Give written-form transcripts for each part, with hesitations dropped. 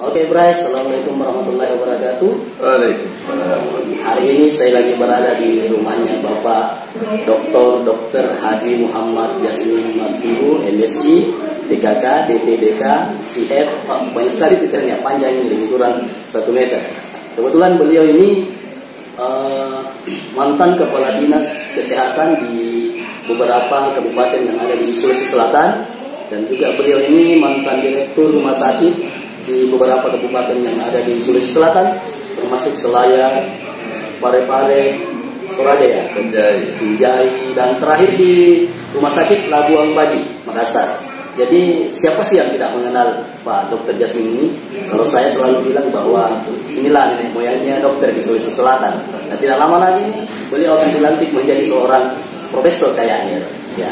Oke, Bray, Assalamualaikum warahmatullahi wabarakatuh. Waalaikumsalam. Hari ini saya lagi berada di rumahnya Bapak Dr. Haji Muhammad Jasmin Matibu, MSI, DKK, DPDK, CF. Banyak sekali titelnya, panjang ini, lebih kurang 1 meter. Kebetulan beliau ini mantan Kepala Dinas Kesehatan di beberapa kabupaten yang ada di Sulawesi Selatan, dan juga beliau ini mantan Direktur Rumah Sakit di beberapa kabupaten yang ada di Sulawesi Selatan, termasuk Selayar, Parepare, Soraya, Sinjai, dan terakhir di Rumah Sakit Labuan Baji, Makassar. Jadi siapa sih yang tidak mengenal Pak Dr. Jasmin ini? Kalau saya selalu bilang bahwa inilah nenek moyangnya dokter di Sulawesi Selatan. Dan tidak lama lagi nih beliau akan dilantik menjadi seorang profesor kayaknya. Ya.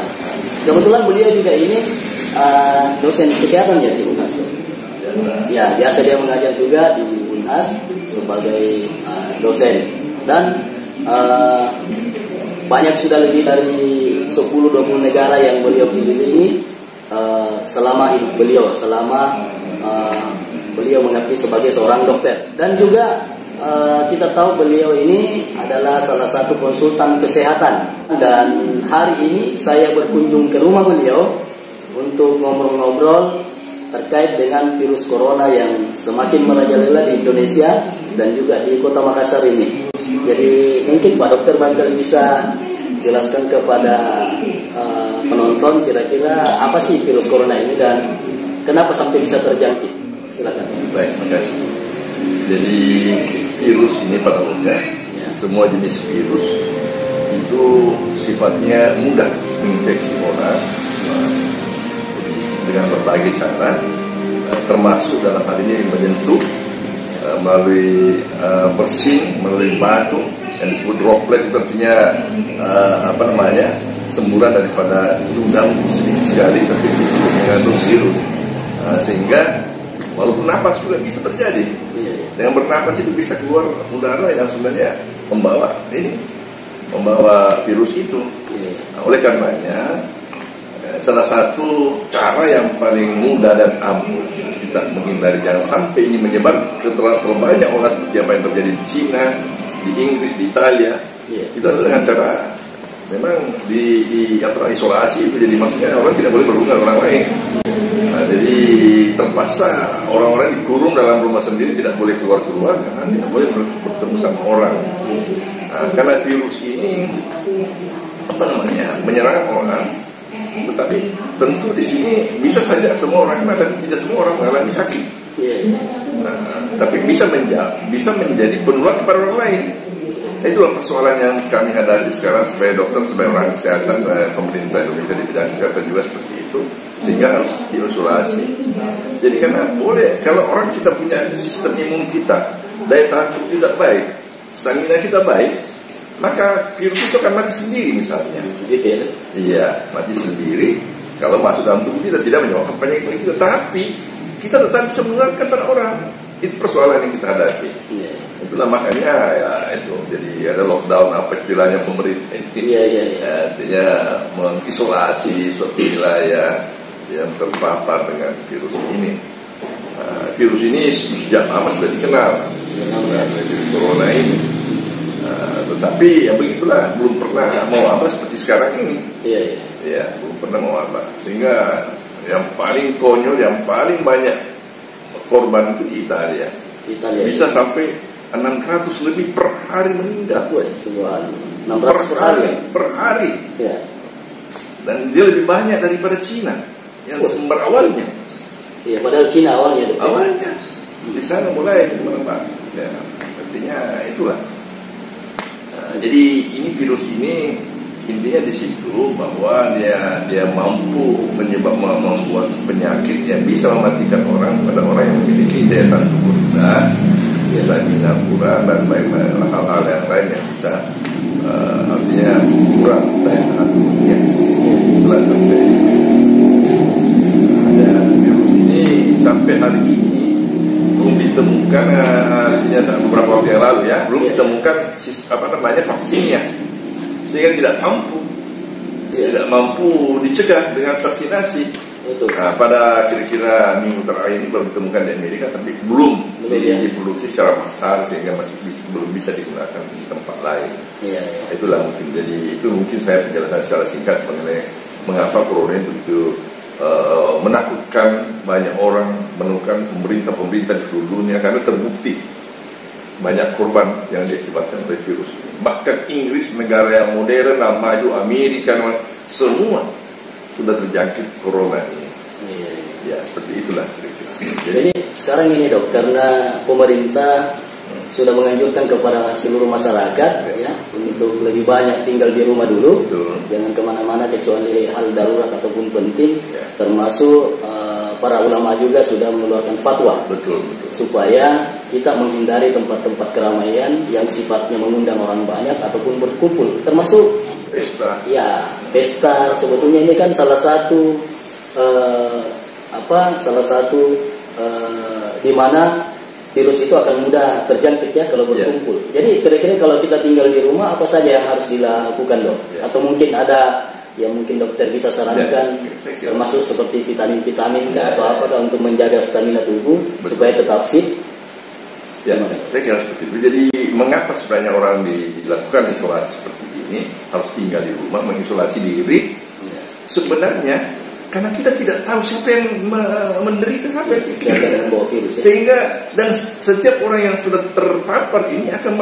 Kebetulan beliau juga ini dosen kesehatan ya di UNAS. Ya, biasa dia mengajar juga di UNAS sebagai dosen, dan banyak sudah lebih dari 10-20 negara yang beliau kelilingi selama hidup beliau, selama beliau mengabdi sebagai seorang dokter. Dan juga kita tahu beliau ini adalah salah satu konsultan kesehatan, dan hari ini saya berkunjung ke rumah beliau untuk ngobrol-ngobrol terkait dengan virus corona yang semakin merajalela di Indonesia dan juga di kota Makassar ini. Jadi mungkin Pak Dokter barangkali bisa jelaskan kepada penonton kira-kira apa sih virus corona ini dan kenapa sampai bisa terjangkit. Silakan. Baik, makasih. Jadi virus ini pada umumnya, semua jenis virus itu sifatnya mudah menginfeksi orang dengan berbagai cara, termasuk dalam hal ini menyentuh melalui bersin, melalui batu yang disebut droplet, itu artinya semburan daripada udang sedikit sekali tapi mengandung virus, sehingga walaupun napas juga bisa terjadi. Dengan bernapas itu bisa keluar udara yang sebenarnya membawa virus itu. Oleh karenanya salah satu cara yang paling mudah dan ampuh kita menghindari jangan sampai ini menyebar ke terlalu banyak orang seperti apa yang terjadi di Cina, di Inggris, di Italia. Itu adalah dengan cara memang di isolasi itu, jadi maksudnya orang tidak boleh berhubungan dengan orang lain. Jadi terpaksa orang-orang dikurung dalam rumah sendiri, tidak boleh keluar karena tidak boleh bertemu sama orang. Karena virus ini menyerang orang. Tetapi tentu di sini bisa saja semua orang kena, tapi tidak semua orang mengalami sakit. Tapi bisa menjadi penular kepada orang lain. Itulah persoalan yang kami hadapi sekarang sebagai dokter, sebagai orang kesehatan, pemerintah Indonesia di bidang kesehatan juga seperti itu, sehingga harus diisolasi. Jadi karena boleh kalau orang kita punya sistem imun kita, daya tahan tubuh tidak baik, stamina kita baik, maka virus itu akan mati sendiri misalnya. Gitu ya? Iya, mati sendiri kalau masuk dalam tubuh kita, tidak menyebabkan penyakit kita, tapi kita tetap bisa menularkan pada orang. Itu persoalan yang kita hadapi. Itulah makanya ya itu jadi ada lockdown apa istilahnya pemerintah ini. Artinya mengisolasi suatu wilayah yang terpapar dengan virus ini. Virus ini sejak lama sudah dikenal, virus corona ini. Tetapi ya begitulah, belum pernah mau apa seperti sekarang ini. Belum pernah mau apa. Sehingga yang paling konyol, yang paling banyak korban itu di Italia. Bisa sampai 600 lebih per hari meninggal. 600 per hari. Dan dia lebih banyak daripada Cina yang sumber awalnya. Padahal Cina awalnya. Di sana mulai merebak. Artinya itulah. Jadi ini virus ini intinya di situ bahwa dia mampu membuat penyakit yang bisa mematikan orang pada orang yang memiliki daya tahan tubuh rendah, stamina kurang, dan hal-hal yang lain yang bisa artinya kurang daya tahan tubuhnya. Itulah sampai ada virus ini sampai hari ini belum ditemukan, artinya beberapa waktu yang lalu belum ditemukan vaksinnya, sehingga tidak mampu dicegah dengan vaksinasi. Itu. Nah, pada kira-kira minggu terakhir ini baru ditemukan di Amerika, tapi belum diproduksi secara massal sehingga belum bisa digunakan di tempat lain. Iya. Itulah mungkin. Jadi itu mungkin saya penjelasan secara singkat mengenai mengapa corona itu begitu menakutkan banyak orang, menemukan pemerintah di seluruh dunia, karena terbukti banyak korban yang diakibatkan oleh virus ini. Bahkan Inggris, negara yang modern, yang maju, Amerika, semua sudah terjangkit corona ini. Ya, seperti itulah. Jadi sekarang ini Dok, karena pemerintah sudah menganjurkan kepada seluruh masyarakat ya untuk lebih banyak tinggal di rumah dulu, jangan kemana-mana kecuali hal darurat ataupun penting. Termasuk para ulama juga sudah mengeluarkan fatwa supaya kita menghindari tempat-tempat keramaian yang sifatnya mengundang orang banyak ataupun berkumpul, termasuk pesta. Ya, pesta sebetulnya ini kan salah satu di mana virus itu akan mudah terjangkit ya kalau berkumpul. Jadi kira-kira kalau kita tinggal di rumah apa saja yang harus dilakukan Dok? Atau mungkin ada yang mungkin dokter bisa sarankan, termasuk seperti vitamin-vitamin atau apa untuk menjaga stamina tubuh supaya tetap fit? Ya, saya kira seperti itu. Jadi mengapa sebenarnya orang dilakukan isolasi seperti ini, harus tinggal di rumah, mengisolasi diri? Sebenarnya karena kita tidak tahu siapa yang menderita, siapa yang membawa virus. Sehingga dan setiap orang yang sudah terpapar ini akan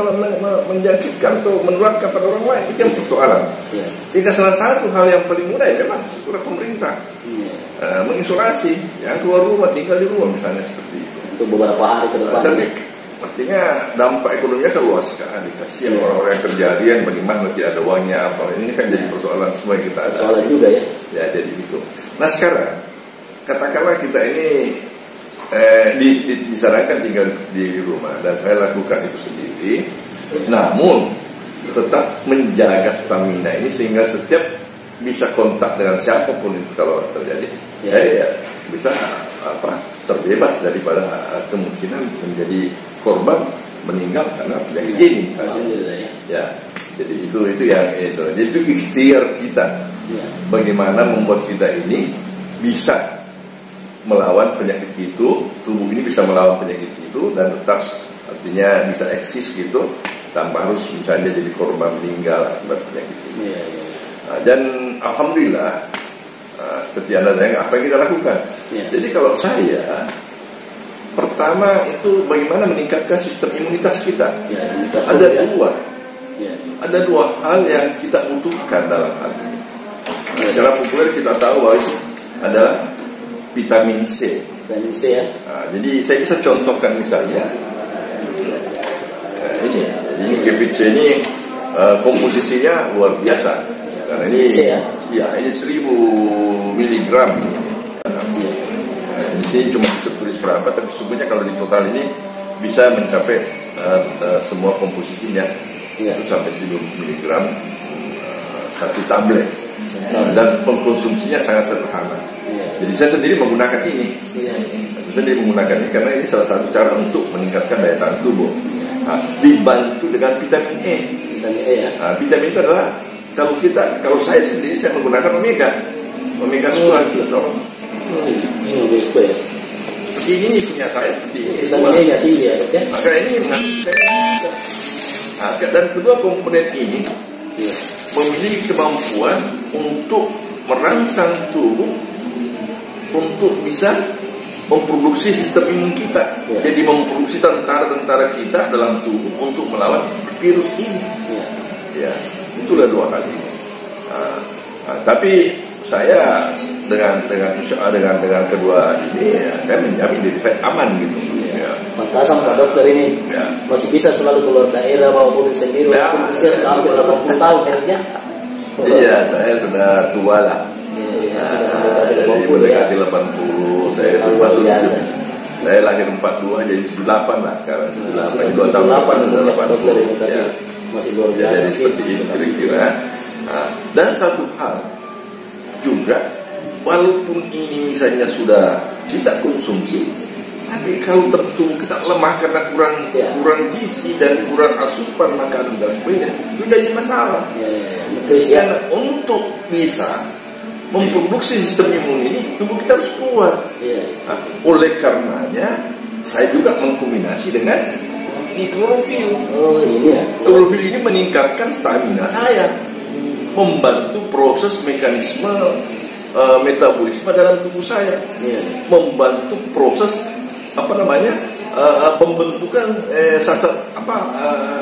menjangkitkan atau menularkan pada orang lain. Itu yang persoalan. Sehingga salah satu hal yang paling mudah ya memang surat pemerintah mengisolasi, yang keluar rumah tinggal di rumah misalnya seperti itu. Untuk beberapa hari ke depan. Tapi artinya dampak ekonominya kan luas sekali. Kasihan orang-orang yang kerjaan, bagaimana tidak ada uangnya apa. Ini kan jadi persoalan semua yang kita ada. Persoalan juga ya. Ya jadi itu. Nah sekarang katakanlah kita ini disarankan tinggal di rumah dan saya lakukan itu sendiri, namun tetap menjaga stamina ini sehingga setiap bisa kontak dengan siapapun itu kalau terjadi, saya bisa terbebas daripada kemungkinan menjadi korban meninggal karena penyakit ini misalnya. Ya, jadi itu yang itu. Jadi itu ikhtiar kita. Bagaimana membuat kita ini bisa melawan penyakit itu, tubuh ini bisa melawan penyakit itu dan tetap artinya bisa eksis gitu tanpa harus misalnya jadi korban meninggal akibat penyakit ini. Dan alhamdulillah ketika ada apa yang kita lakukan. Jadi kalau saya pertama itu bagaimana meningkatkan sistem imunitas kita. Ada dua hal yang kita butuhkan dalam hal ini. Secara populer kita tahu bahwa itu adalah vitamin C. Vitamin C ya. Jadi saya bisa contohkan misalnya ini VPC ini komposisinya luar biasa. Karena ini ini 1000 mg. Di sini cuma tertulis berapa, tapi sebenarnya kalau di total ini bisa mencapai semua komposisinya itu sampai 1000 mg satu tablet. Dan pengkonsumsinya sangat sederhana. Jadi saya sendiri menggunakan ini. Karena ini salah satu cara untuk meningkatkan daya tahan tubuh. Dibantu dengan vitamin E. Vitamin itu adalah kalau saya sendiri saya menggunakan omega square gitu. Ini punya saya seperti ini. Vitamin E nya tinggi ya, maka ini dan kedua komponen ini memiliki kemampuan untuk merangsang tubuh untuk bisa memproduksi sistem imun kita. Jadi memproduksi tentara-tentara kita dalam tubuh untuk melawan virus ini. Itulah dua hal ini. Tapi saya dengan kedua ini saya menjamin diri saya aman gitu. Pantasan Pak Dokter ini masih bisa selalu keluar daerah bawa mobil sendiri walaupun usia sudah hampir 80 tahun ya. Iya, saya sudah tua lah. Mendekati 80. Saya itu saya lahir 42 jadi 78 lah sekarang. 78 2 tahun 80 ya. Masih luar biasa. Jadi seperti itu kira-kira. Dan satu hal juga, walaupun ini misalnya sudah kita konsumsi, tapi kalau tertutup kita lemah karena kurang gizi dan kurang asupan makanan dan sebagainya, itu jadi masalah. Karena untuk bisa memproduksi sistem imun ini, tubuh kita harus kuat. Nah, oleh karenanya saya juga mengkombinasi dengan ini klorofil. Oh ini ya. Klorofil ini meningkatkan stamina saya, membantu proses mekanisme metabolisme dalam tubuh saya, membantu proses pembentukan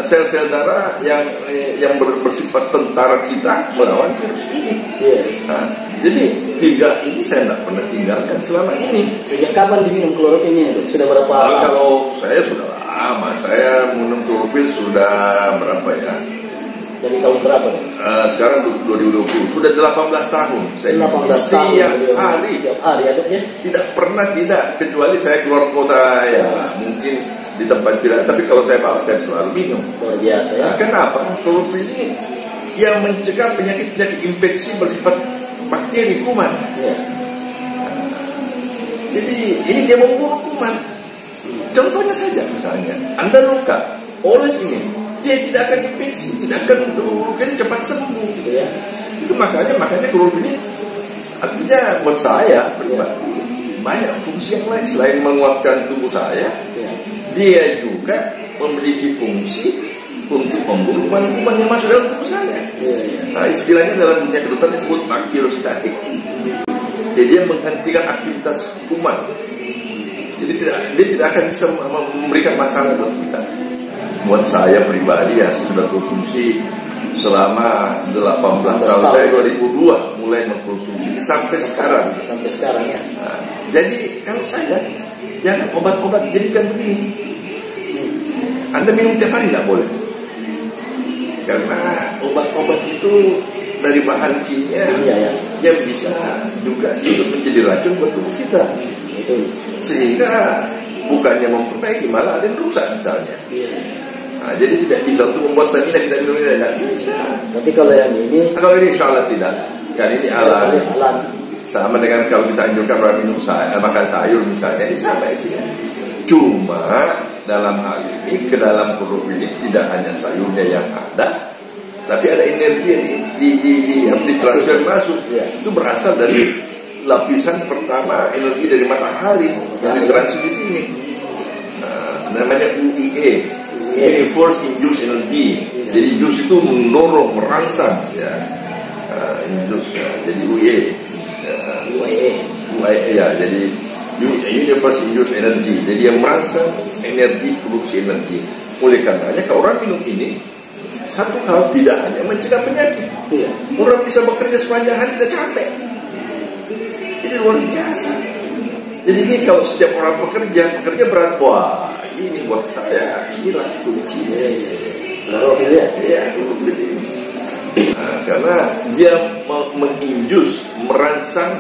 sel-sel darah yang bersifat tentara kita melawan virus ini. Nah, jadi 3 ini saya tidak pernah tinggalkan selama ini. Sejak kapan diminum klorofilnya, Dok? Sudah berapa lama? Kalau saya sudah lama, saya minum klorofil sudah berapa ya? Dari tahun berapa? Sekarang 2020, sudah 18 tahun. Saya 18 tahun. Tiap hari ya, Dok ya? Tidak pernah tidak, kecuali saya keluar kota ya, mungkin di tempat tidak. Tapi kalau saya bawa, saya selalu minum. Luar biasa ya. Nah, kenapa? Klorofil ini yang mencegah penyakit-penyakit infeksi bersifat bakteri, kuman. Jadi ini dia membunuh kuman. Contohnya saja, misalnya Anda luka, oles ini, dia tidak akan infeksi, tidak akan lukanya cepat sembuh, gitu ya. Itu makanya klorofil ini artinya buat saya pribadi banyak fungsi yang lain selain menguatkan tubuh saya. Dia juga memiliki fungsi untuk membunuh kuman-kuman yang masuk dalam tubuh saya. Nah, istilahnya dalam dunia kedokteran disebut bakteriostatik. Jadi dia menghentikan aktivitas kuman. Jadi dia tidak akan bisa memberikan masalah buat kita. Buat saya pribadi ya, saya sudah konsumsi selama 18 tahun. Saya 2002 mulai mengkonsumsi sampai sekarang. Ya. Nah, jadi kalau saya jangan obat-obat jadikan begini. Anda minum tiap hari tidak boleh. Karena obat-obat itu dari bahan kimia yang bisa juga menjadi racun buat tubuh kita. Sehingga bukannya memperbaiki, malah ada yang rusak misalnya. Nah, jadi tidak bisa untuk membuat stamina kita minum ini, tidak bisa. Tapi kalau yang ini, insya Allah tidak. Kan ini alami. Sama dengan kalau kita anjurkan orang minum makan sayur misalnya, ini sama isinya. Cuma dalam hal ini ke dalam klorofil ini tidak hanya sayurnya yang ada, tapi ada energi yang ditransfer masuk. Itu berasal dari lapisan pertama, energi dari matahari yang ditransfer di sini. Namanya UIE, Universe Induced Energy. Jadi induce itu mendorong, merangsang, ya. Induce, ya. Jadi UIE, ya. Jadi Universe Induced Energy. Jadi yang merangsang energi, produksi energi. Oleh karenanya kalau orang minum ini, satu hal, tidak hanya mencegah penyakit. Orang bisa bekerja sepanjang hari tidak capek. Ini luar biasa. Jadi ini kalau setiap orang bekerja berat, wah ini buat saya, inilah kuncinya. Klorofil ya? Iya, klorofil ini. Nah, karena dia menginjus, merangsang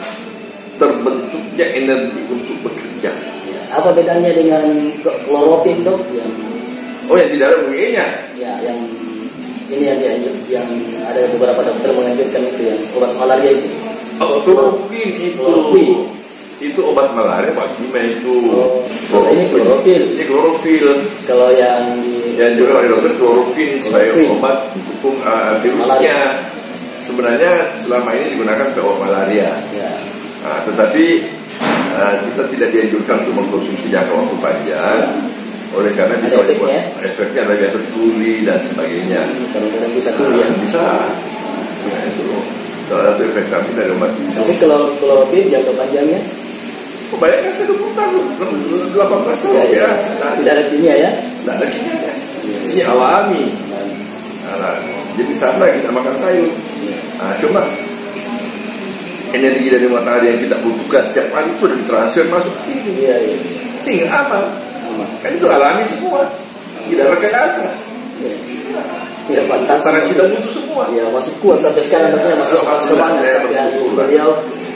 terbentuknya energi untuk bekerja. Apa bedanya dengan klorofil, Dok? Yang tidak ada UIE-nya. Ya, yang ini yang ada beberapa dokter menganjurkan itu, yang obat malaria itu. Kloroquine itu obat malaria, Pak Kima itu. Ini klorofil. Ini klorofil. Kalau yang juga oleh dokter kloroquine sebagai obat mendukung virusnya. Sebenarnya selama ini digunakan untuk obat malaria. Nah, tetapi kita tidak dianjurkan untuk mengkonsumsi jangka waktu panjang. Oleh karena bisa efeknya ada biasa tuli dan sebagainya. Kadang-kadang bisa tuli ya. Bisa. Nah, itu salah satu efek samping dari obat itu. Tapi kalau klorofil jangka panjangnya? Kebanyakan saya 20 tahun, 18 tahun ya. Tidak ada kimia ya? Tidak ada kimia. Ini alami. Jadi sama kita makan sayur. Nah, cuma energi dari matahari yang kita butuhkan setiap hari itu sudah ditransfer masuk ke sini. Sehingga apa? Kan itu alami semua, tidak rekayasa. Ya pantas. Karena kita butuh semua. Ya masih kuat sampai sekarang, masih semangat beliau.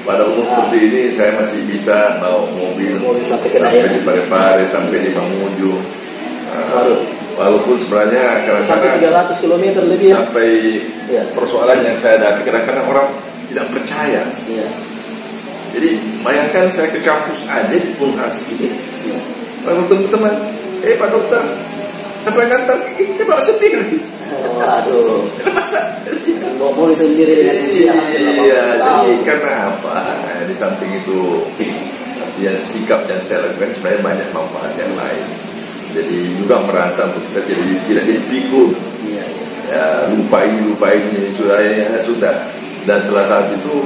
Pada umur seperti ini saya masih bisa bawa mobil sampai di Parepare, sampai di Mamuju. Walaupun sebenarnya sampai 300 km lebih ya. Sampai persoalan yang saya hadapi kadang-kadang orang tidak percaya. Jadi bayangkan saya ke kampus aja di Unhas ini. Lalu teman-teman, Pak dokter, Sampai ngantar saya bawa sendiri. Waduh. Masa? Bawa sendiri dengan usia. Iya, jadi karena apa? Di samping itu artinya sikap yang saya lakukan sebenarnya banyak manfaat yang lain. Jadi juga merasa kita tidak jadi pikul. Iya. Ya, lupa ini sudah. Dan salah satu itu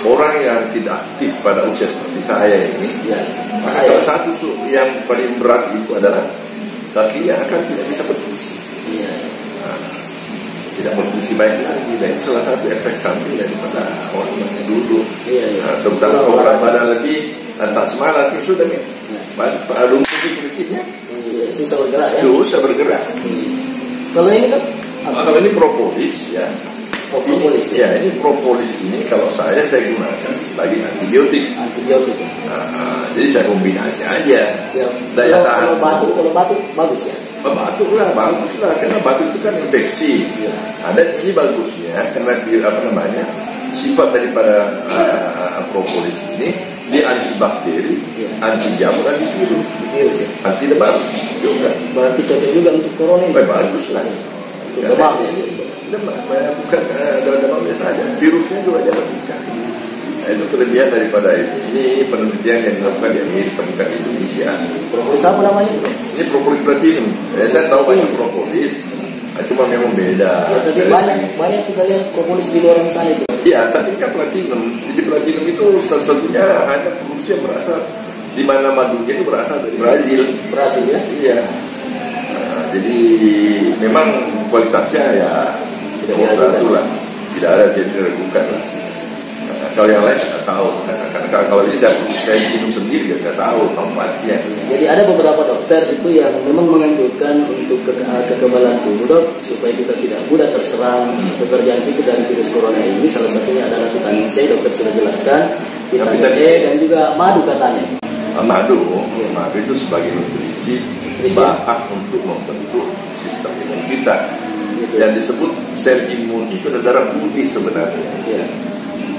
orang yang tidak aktif pada usia seperti saya ini, maka salah satu yang paling berat itu adalah kakinya akan tidak bisa berfungsi. Tidak berfungsi baik lagi. Dan itu salah satu efek samping daripada orang yang dulu. Terutama orang pada lebih tak semangat itu sudah nih. Lumpuh sedikitnya. Susah bergerak ya. Susah bergerak. Kalau ini kan? Kalau ini propolis ya. Propolis ya. Ini propolis ini kalau saya gunakan sebagai antibiotik. Antibiotik. Jadi saya kombinasi aja. Ya. Daya tahan. Kalau batuk bagus ya. Batuk lah, bagus lah, karena batuk itu kan infeksi. Dan ini bagusnya karena sifat daripada propolis ini dia antibakteri, anti jamur, anti virus, anti demam juga. Berarti cocok juga untuk corona ini. Bagus lah. Demam. Bukan demam biasa aja, virusnya juga jangan bukan. Itu kelebihan daripada ini penelitian yang dilakukan di Perguruan Indonesia. Propolis apa namanya? Ini propolis platinum. Saya tahu banyak propolis, cuma memang beda. Ya, tapi banyak kita lihat propolis di luar sana itu. Iya, tapi kan platinum. Jadi platinum itu satu-satunya hanya produksi yang berasal di mana madunya itu berasal dari Brazil. Brazil ya? Iya. Jadi memang kualitasnya ya tidak ada yang diragukan lah. Kalau yang lain saya tahu, karena kalau ini saya minum sendiri saya tahu manfaatnya. Jadi ada beberapa dokter itu yang memang menganjurkan untuk kekebalan tubuh dok, supaya kita tidak mudah terserang pekerjaan itu dari virus corona ini. Salah satunya adalah vitamin C, dokter sudah jelaskan, vitamin E dan juga madu katanya. Madu itu sebagai nutrisi bahan untuk membentuk sistem imun kita. Yang disebut sel imun itu adalah darah putih sebenarnya.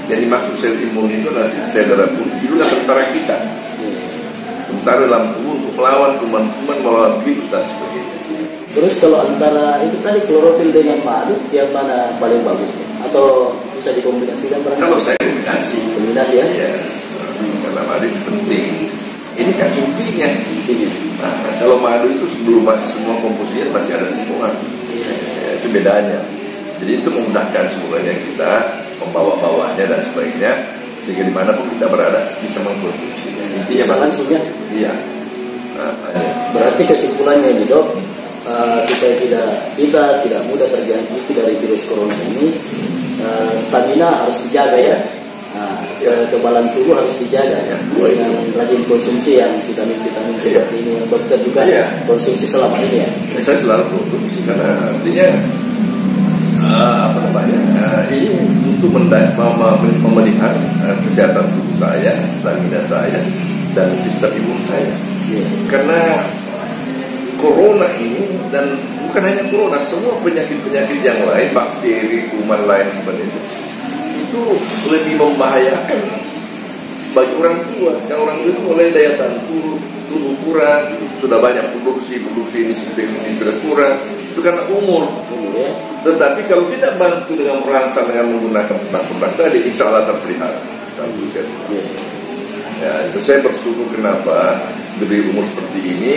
Jadi maksud sel imun itu adalah sel darah putih. Itulah tentara kita. Tentara dalam tubuh untuk melawan kuman-kuman, melawan virus dan sebagainya. Terus kalau antara itu tadi klorofil dengan madu, yang mana paling bagus? Atau bisa dikombinasikan? Kalau saya kombinasi ya. Iya. Karena madu itu penting. Ini kan intinya. Nah, kalau madu itu sebelum masih semua komposisinya masih ada semua. Itu bedanya. Jadi itu memudahkan semuanya kita membawa-bawanya dan sebagainya, sehingga dimanapun kita berada bisa mengkonsumsi. Intinya langsungnya. Iya. Berarti kesimpulannya ini dok, supaya kita tidak mudah terjangkiti dari virus corona ini, stamina harus dijaga ya. Kekebalan tubuh harus dijaga ya. Dengan rajin konsumsi yang vitamin-vitamin seperti ini yang dokter juga konsumsi selama ini ya. Saya selalu konsumsi karena artinya ini untuk memelihara kesehatan tubuh saya, stamina saya, dan sistem imun saya. Karena corona ini, dan bukan hanya corona, semua penyakit-penyakit yang lain, bakteri, kuman lain seperti itu lebih membahayakan bagi orang tua. Yang orang tua itu mulai daya tahan tubuh kurang, sudah banyak produksi ini sistem ini sudah kurang, itu karena umur. Tetapi kalau kita bantu dengan merangsang dengan menggunakan produk tadi, insya Allah terpelihara. Ya, itu saya bersyukur kenapa diberi umur seperti ini.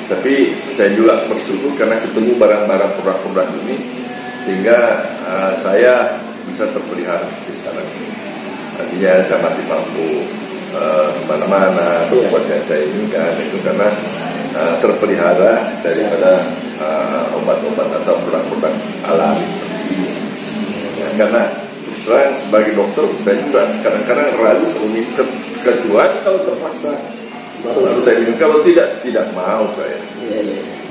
Tapi saya juga bersyukur karena ketemu barang-barang produk-produk ini, sehingga saya bisa terpelihara di sekarang ini. Artinya saya masih mampu kemana-mana berobat yang saya inginkan, itu karena terpelihara daripada obat-obat atau produk-produk alami seperti ini. Karena terus terang sebagai dokter saya juga kadang-kadang ragu kalau minta, kecuali kalau terpaksa baru saya minum. Kalau tidak mau saya.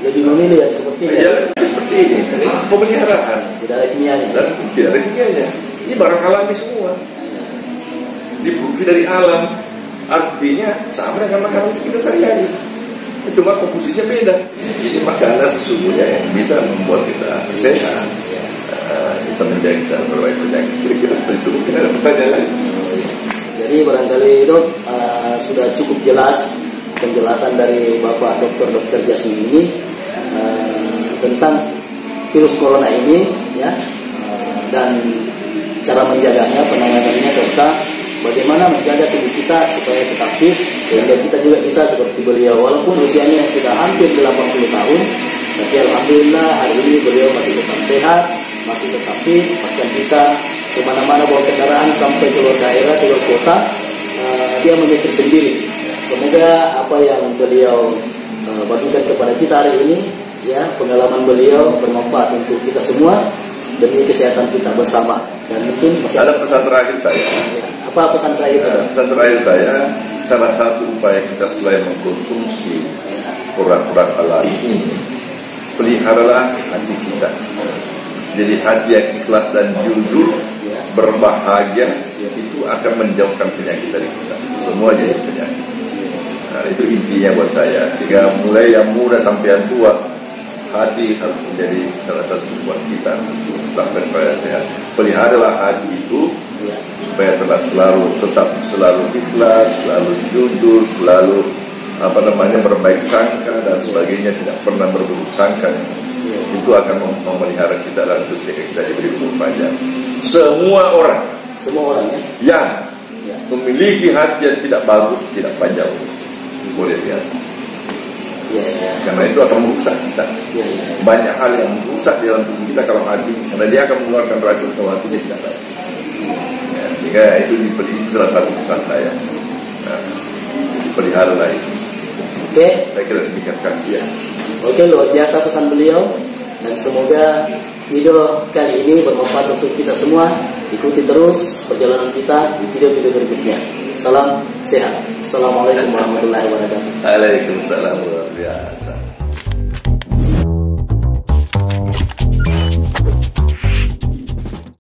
Lebih memilih yang seperti ini. Ya, seperti ini. Ini pemeliharaan. Tidak ada kimianya. Dan tidak ada kimianya. Ini barang alami semua. Diproduksi dari alam. Artinya sama dengan makanan kita sehari-hari. Cuma komposisinya beda. Ini makanan sesungguhnya yang bisa membuat kita sehat, bisa menjaga kita berbagai penyakit. Kira-kira seperti itu. Mungkin ada pertanyaan lain. Jadi barangkali dok sudah cukup jelas penjelasan dari Bapak Dr. Jasmin ini. tentang virus corona ini, ya, dan cara menjaganya, penanganannya, serta bagaimana menjaga tubuh kita supaya tetap fit, sehingga kita juga bisa seperti beliau, walaupun usianya sudah hampir 80 tahun, tapi alhamdulillah hari ini beliau masih tetap sehat, masih tetap fit, bahkan bisa kemana-mana bawa kendaraan sampai keluar daerah, keluar kota, dia menyetir sendiri. Semoga apa yang beliau bagikan kepada kita hari ini, ya, pengalaman beliau bermanfaat untuk kita semua demi kesehatan kita bersama. Dan mungkin ada pesan terakhir saya. Ya, apa pesan terakhir? Pesan terakhir saya, salah satu upaya kita selain mengkonsumsi produk-produk alami ini, peliharalah hati kita. Jadi hati yang ikhlas dan jujur, berbahagia, itu akan menjauhkan penyakit dari kita. Semua jenis penyakit. Nah, itu intinya buat saya. Sehingga mulai yang muda sampai yang tua, hati harus menjadi salah satu buat kita sampai pada sehat. Peliharalah hati itu supaya tetap selalu ikhlas, selalu jujur, selalu berbaik sangka dan sebagainya, tidak pernah berburuk sangka. Itu akan memelihara kita dan menjaga kita diberi umur panjang. Semua orang yang memiliki hati yang tidak bagus, tidak panjang, boleh lihat. Karena itu akan merusak kita. Banyak hal yang merusak di dalam tubuh kita kalau hati, karena dia akan mengeluarkan racun kalau hatinya tidak baik. Sehingga itu salah satu pesan saya. Peliharalah itu. Oke. Saya kira demikian, kasih ya. Oke, luar biasa pesan beliau, dan semoga video kali ini bermanfaat untuk kita semua. Ikuti terus perjalanan kita di video-video berikutnya. Salam sehat. Assalamualaikum warahmatullahi wabarakatuh. Waalaikumsalam warahmatullahi wabarakatuh.